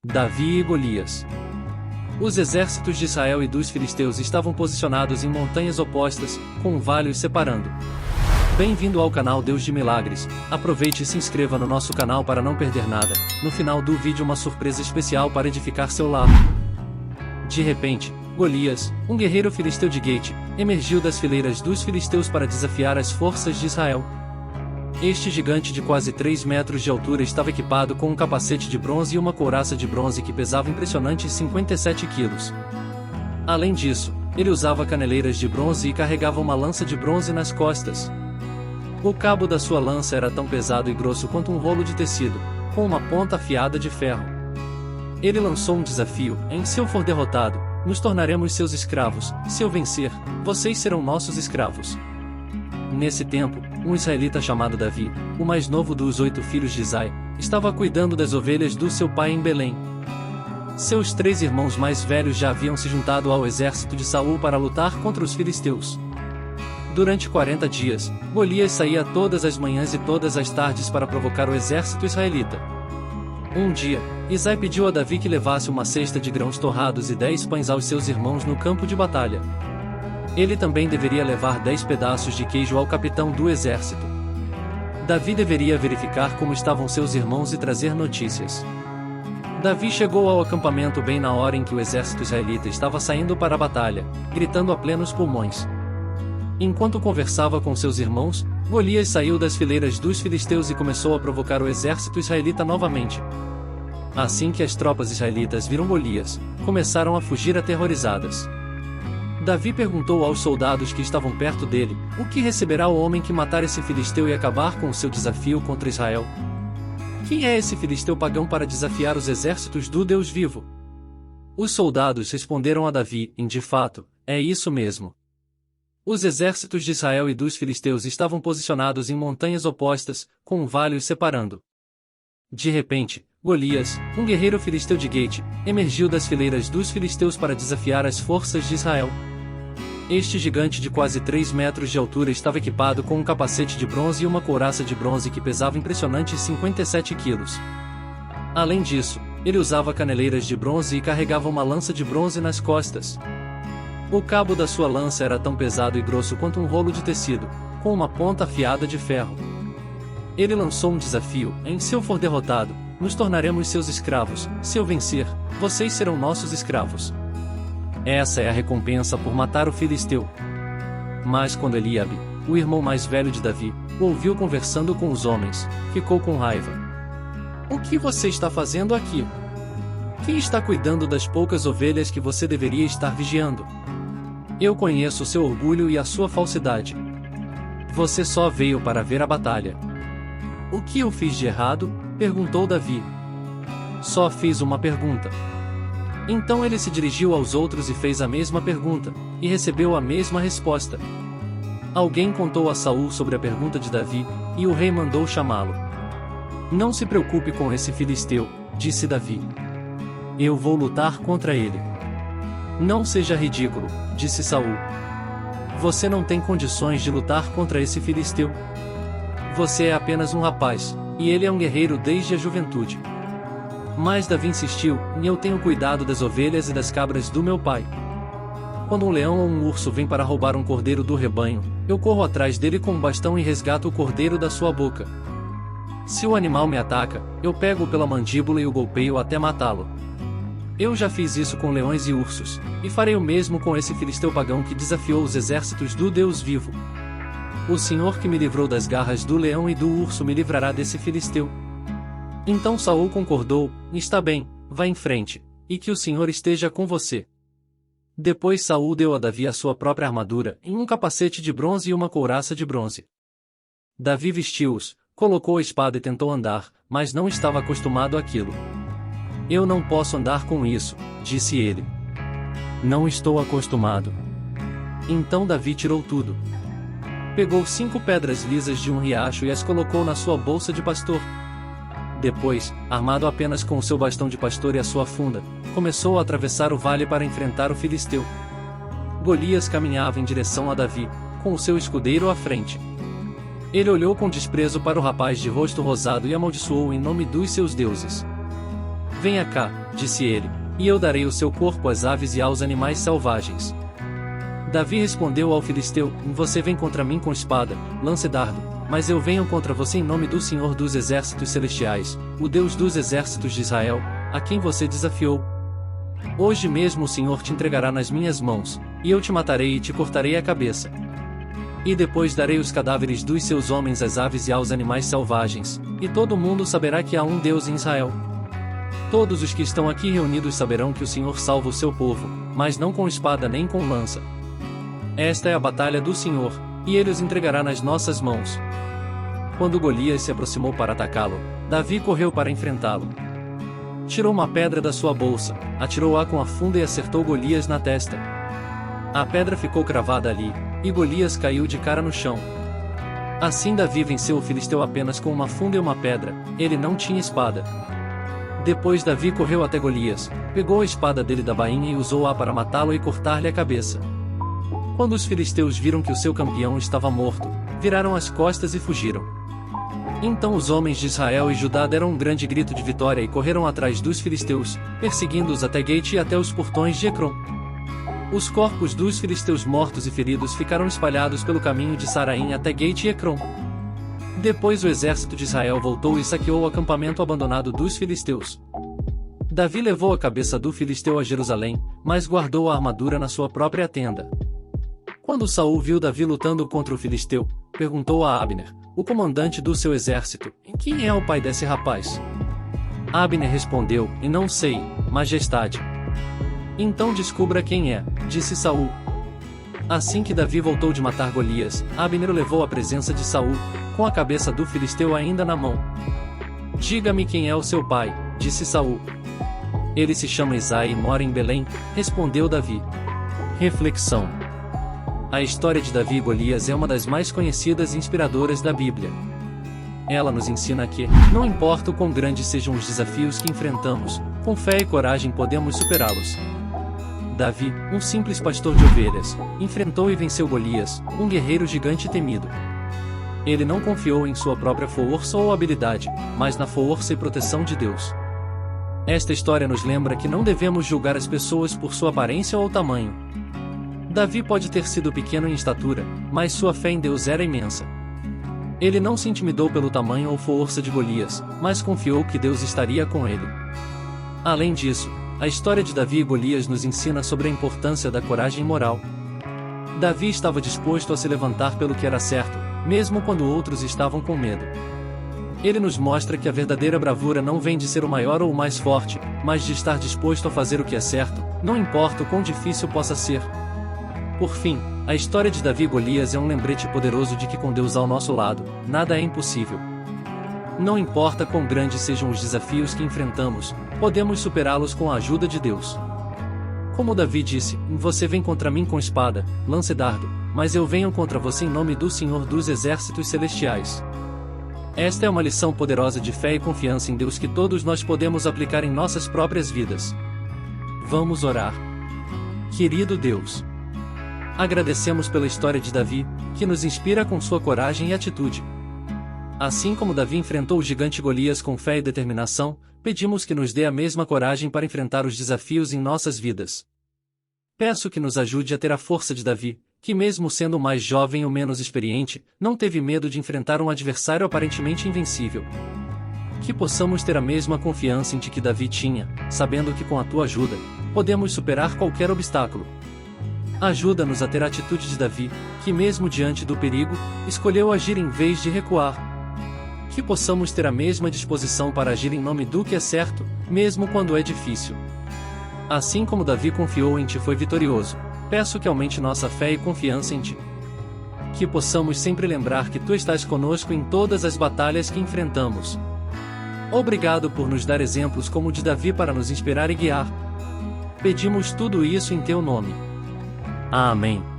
Davi e Golias. Os exércitos de Israel e dos filisteus estavam posicionados em montanhas opostas, com um vale os separando. Bem-vindo ao canal Deus de Milagres. Aproveite e se inscreva no nosso canal para não perder nada. No final do vídeo uma surpresa especial para edificar seu lar. De repente, Golias, um guerreiro filisteu de Gate, emergiu das fileiras dos filisteus para desafiar as forças de Israel. Este gigante de quase 3 metros de altura estava equipado com um capacete de bronze e uma couraça de bronze que pesava impressionantes 57 quilos. Além disso, ele usava caneleiras de bronze e carregava uma lança de bronze nas costas. O cabo da sua lança era tão pesado e grosso quanto um rolo de tecido, com uma ponta afiada de ferro. Ele lançou um desafio: se eu for derrotado, nos tornaremos seus escravos; se eu vencer, vocês serão nossos escravos. Nesse tempo, um israelita chamado Davi, o mais novo dos 8 filhos de Isai, estava cuidando das ovelhas do seu pai em Belém. Seus 3 irmãos mais velhos já haviam se juntado ao exército de Saul para lutar contra os filisteus. Durante 40 dias, Golias saía todas as manhãs e todas as tardes para provocar o exército israelita. Um dia, Isai pediu a Davi que levasse uma cesta de grãos torrados e 10 pães aos seus irmãos no campo de batalha. Ele também deveria levar 10 pedaços de queijo ao capitão do exército. Davi deveria verificar como estavam seus irmãos e trazer notícias. Davi chegou ao acampamento bem na hora em que o exército israelita estava saindo para a batalha, gritando a plenos pulmões. Enquanto conversava com seus irmãos, Golias saiu das fileiras dos filisteus e começou a provocar o exército israelita novamente. Assim que as tropas israelitas viram Golias, começaram a fugir aterrorizadas. Davi perguntou aos soldados que estavam perto dele: o que receberá o homem que matar esse filisteu e acabar com o seu desafio contra Israel? Quem é esse filisteu pagão para desafiar os exércitos do Deus vivo? Os soldados responderam a Davi: de fato, é isso mesmo. Os exércitos de Israel e dos filisteus estavam posicionados em montanhas opostas, com um vale os separando. De repente, Golias, um guerreiro filisteu de Gate, emergiu das fileiras dos filisteus para desafiar as forças de Israel. Este gigante de quase 3 metros de altura estava equipado com um capacete de bronze e uma couraça de bronze que pesava impressionantes 57 quilos. Além disso, ele usava caneleiras de bronze e carregava uma lança de bronze nas costas. O cabo da sua lança era tão pesado e grosso quanto um rolo de tecido, com uma ponta afiada de ferro. Ele lançou um desafio: se eu for derrotado, nos tornaremos seus escravos; se eu vencer, vocês serão nossos escravos. Essa é a recompensa por matar o filisteu. Mas quando Eliabe, o irmão mais velho de Davi, o ouviu conversando com os homens, ficou com raiva. O que você está fazendo aqui? Quem está cuidando das poucas ovelhas que você deveria estar vigiando? Eu conheço o seu orgulho e a sua falsidade. Você só veio para ver a batalha. O que eu fiz de errado? Perguntou Davi. Só fiz uma pergunta. Então ele se dirigiu aos outros e fez a mesma pergunta, e recebeu a mesma resposta. Alguém contou a Saul sobre a pergunta de Davi, e o rei mandou chamá-lo. Não se preocupe com esse filisteu, disse Davi. Eu vou lutar contra ele. Não seja ridículo, disse Saul. Você não tem condições de lutar contra esse filisteu. Você é apenas um rapaz, e ele é um guerreiro desde a juventude. Mas Davi insistiu: eu tenho cuidado das ovelhas e das cabras do meu pai. Quando um leão ou um urso vem para roubar um cordeiro do rebanho, eu corro atrás dele com um bastão e resgato o cordeiro da sua boca. Se o animal me ataca, eu pego-o pela mandíbula e o golpeio até matá-lo. Eu já fiz isso com leões e ursos, e farei o mesmo com esse filisteu pagão que desafiou os exércitos do Deus vivo. O Senhor que me livrou das garras do leão e do urso me livrará desse filisteu. Então Saul concordou: está bem, vá em frente, e que o Senhor esteja com você. Depois Saul deu a Davi a sua própria armadura, um capacete de bronze e uma couraça de bronze. Davi vestiu-os, colocou a espada e tentou andar, mas não estava acostumado àquilo. Eu não posso andar com isso, disse ele. Não estou acostumado. Então Davi tirou tudo. Pegou 5 pedras lisas de um riacho e as colocou na sua bolsa de pastor. Depois, armado apenas com o seu bastão de pastor e a sua funda, começou a atravessar o vale para enfrentar o filisteu. Golias caminhava em direção a Davi, com o seu escudeiro à frente. Ele olhou com desprezo para o rapaz de rosto rosado e amaldiçoou em nome dos seus deuses. Venha cá, disse ele, e eu darei o seu corpo às aves e aos animais selvagens. Davi respondeu ao filisteu: Você vem contra mim com espada, lança e dardo, mas eu venho contra você em nome do Senhor dos Exércitos Celestiais, o Deus dos Exércitos de Israel, a quem você desafiou. Hoje mesmo o Senhor te entregará nas minhas mãos, e eu te matarei e te cortarei a cabeça. E depois darei os cadáveres dos seus homens às aves e aos animais selvagens, e todo mundo saberá que há um Deus em Israel. Todos os que estão aqui reunidos saberão que o Senhor salva o seu povo, mas não com espada nem com lança. Esta é a batalha do Senhor, e ele os entregará nas nossas mãos. Quando Golias se aproximou para atacá-lo, Davi correu para enfrentá-lo. Tirou uma pedra da sua bolsa, atirou-a com a funda e acertou Golias na testa. A pedra ficou cravada ali, e Golias caiu de cara no chão. Assim Davi venceu o filisteu apenas com uma funda e uma pedra, ele não tinha espada. Depois Davi correu até Golias, pegou a espada dele da bainha e usou-a para matá-lo e cortar-lhe a cabeça. Quando os filisteus viram que o seu campeão estava morto, viraram as costas e fugiram. Então os homens de Israel e Judá deram um grande grito de vitória e correram atrás dos filisteus, perseguindo-os até Gate e até os portões de Ecrom. Os corpos dos filisteus mortos e feridos ficaram espalhados pelo caminho de Saraim até Gate e Ecrom. Depois o exército de Israel voltou e saqueou o acampamento abandonado dos filisteus. Davi levou a cabeça do filisteu a Jerusalém, mas guardou a armadura na sua própria tenda. Quando Saul viu Davi lutando contra o filisteu, perguntou a Abner, o comandante do seu exército: Quem é o pai desse rapaz? Abner respondeu: Não sei, majestade. Então descubra quem é, disse Saul. Assim que Davi voltou de matar Golias, Abner o levou à presença de Saul, com a cabeça do filisteu ainda na mão. Diga-me quem é o seu pai, disse Saul. Ele se chama Isaí e mora em Belém, respondeu Davi. Reflexão. A história de Davi e Golias é uma das mais conhecidas e inspiradoras da Bíblia. Ela nos ensina que, não importa o quão grandes sejam os desafios que enfrentamos, com fé e coragem podemos superá-los. Davi, um simples pastor de ovelhas, enfrentou e venceu Golias, um guerreiro gigante temido. Ele não confiou em sua própria força ou habilidade, mas na força e proteção de Deus. Esta história nos lembra que não devemos julgar as pessoas por sua aparência ou tamanho. Davi pode ter sido pequeno em estatura, mas sua fé em Deus era imensa. Ele não se intimidou pelo tamanho ou força de Golias, mas confiou que Deus estaria com ele. Além disso, a história de Davi e Golias nos ensina sobre a importância da coragem moral. Davi estava disposto a se levantar pelo que era certo, mesmo quando outros estavam com medo. Ele nos mostra que a verdadeira bravura não vem de ser o maior ou o mais forte, mas de estar disposto a fazer o que é certo, não importa o quão difícil possa ser. Por fim, a história de Davi e Golias é um lembrete poderoso de que com Deus ao nosso lado, nada é impossível. Não importa quão grandes sejam os desafios que enfrentamos, podemos superá-los com a ajuda de Deus. Como Davi disse: Você vem contra mim com espada, lança e dardo, mas eu venho contra você em nome do Senhor dos Exércitos Celestiais. Esta é uma lição poderosa de fé e confiança em Deus que todos nós podemos aplicar em nossas próprias vidas. Vamos orar. Querido Deus, agradecemos pela história de Davi, que nos inspira com sua coragem e atitude. Assim como Davi enfrentou o gigante Golias com fé e determinação, pedimos que nos dê a mesma coragem para enfrentar os desafios em nossas vidas. Peço que nos ajude a ter a força de Davi, que mesmo sendo mais jovem ou menos experiente, não teve medo de enfrentar um adversário aparentemente invencível. Que possamos ter a mesma confiança em Ti que Davi tinha, sabendo que com a Tua ajuda, podemos superar qualquer obstáculo. Ajuda-nos a ter a atitude de Davi, que mesmo diante do perigo, escolheu agir em vez de recuar. Que possamos ter a mesma disposição para agir em nome do que é certo, mesmo quando é difícil. Assim como Davi confiou em Ti e foi vitorioso, peço que aumente nossa fé e confiança em Ti. Que possamos sempre lembrar que Tu estás conosco em todas as batalhas que enfrentamos. Obrigado por nos dar exemplos como o de Davi para nos inspirar e guiar. Pedimos tudo isso em Teu nome. Amém.